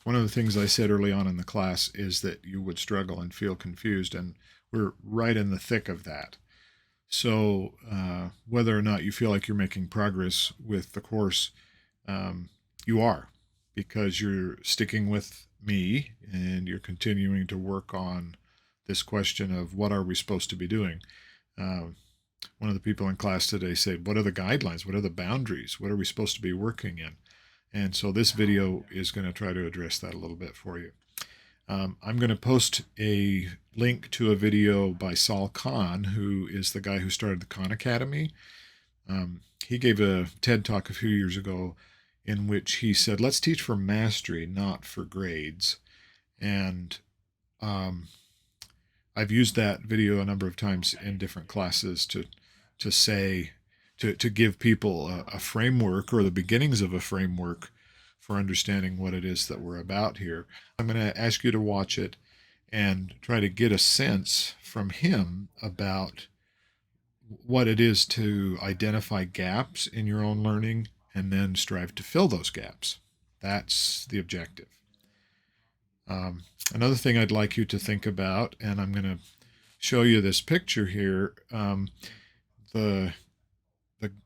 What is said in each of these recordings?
one of the things I said early on in the class is that you would struggle and feel confused, and we're right in the thick of that. So, whether or not you feel like you're making progress with the course, you are, because you're sticking with me and you're continuing to work on this question of what are we supposed to be doing. Uh, One of the people in class today said, "What are the guidelines? What are the boundaries? What are we supposed to be working in?" And so this video is going to try to address that a little bit for you. I'm going to post a link to a video by Sal Khan, who is the guy who started the Khan Academy. He gave a TED talk a few years ago in which he said, let's teach for mastery, not for grades. And um, I've used that video a number of times in different classes to say, to give people a framework or the beginnings of a framework for understanding what it is that we're about here. I'm going to ask you to watch it and try to get a sense from him about what it is to identify gaps in your own learning and then strive to fill those gaps. That's the objective. Another thing I'd like you to think about, and I'm going to show you this picture here.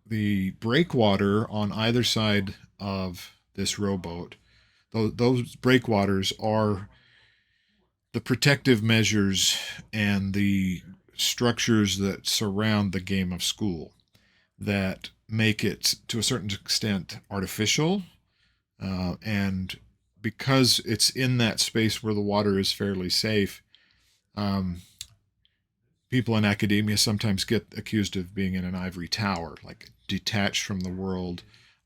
The breakwater on either side of this rowboat, those breakwaters are the protective measures and the structures that surround the game of school that make it, to a certain extent, artificial. And because it's in that space where the water is fairly safe, um, people in academia sometimes get accused of being in an ivory tower, like detached from the world,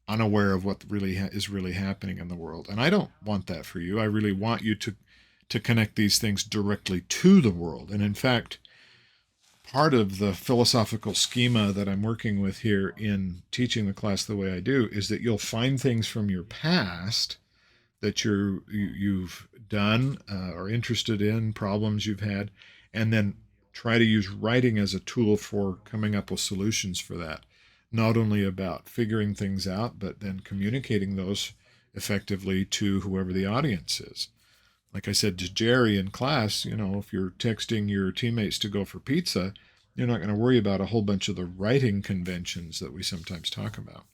unaware of what really is really happening in the world. And I don't want that for you. I really want you to connect these things directly to the world. And in fact, part of the philosophical schema that I'm working with here in teaching the class the way I do is that you'll find things from your past that you've done or interested in, problems you've had, and then try to use writing as a tool for coming up with solutions for that. Not only about figuring things out, but then communicating those effectively to whoever the audience is. Like I said to Jerry in class, if you're texting your teammates to go for pizza, you're not going to worry about a whole bunch of the writing conventions that we sometimes talk about.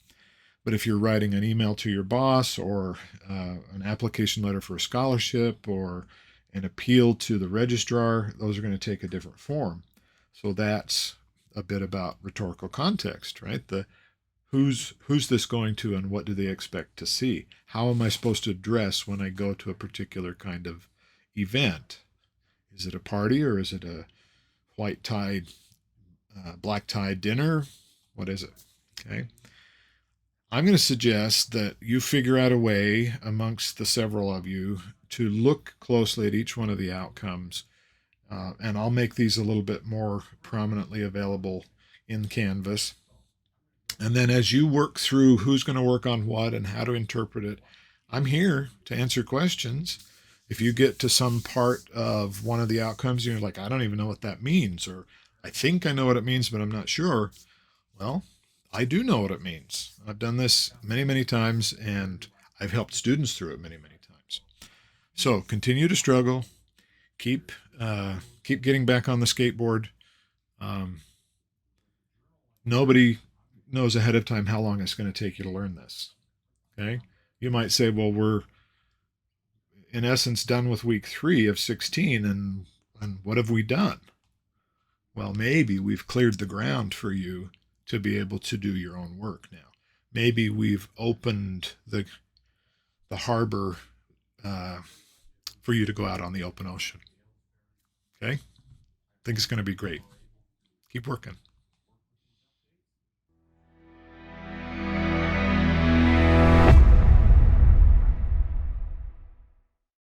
But if you're writing an email to your boss or an application letter for a scholarship or an appeal to the registrar, those are going to take a different form. So that's a bit about rhetorical context, right? Who's this going to and what do they expect to see? How am I supposed to dress when I go to a particular kind of event? Is it a party or is it a white tie, black tie dinner? What is it? Okay. I'm going to suggest that you figure out a way amongst the several of you to look closely at each one of the outcomes. And I'll make these a little bit more prominently available in Canvas. And then as you work through who's going to work on what and how to interpret it, I'm here to answer questions. If you get to some part of one of the outcomes, you're like, I don't even know what that means, or I think I know what it means, but I'm not sure. Well, I do know what it means. I've done this many, many times, and I've helped students through it many, many times. So continue to struggle. Keep getting back on the skateboard. Nobody knows ahead of time how long it's going to take you to learn this. Okay. You might say, well, we're in essence done with week 3 of 16, and what have we done? Well, maybe we've cleared the ground for you to be able to do your own work now. Maybe we've opened the harbor for you to go out on the open ocean. Okay? I think it's going to be great. Keep working.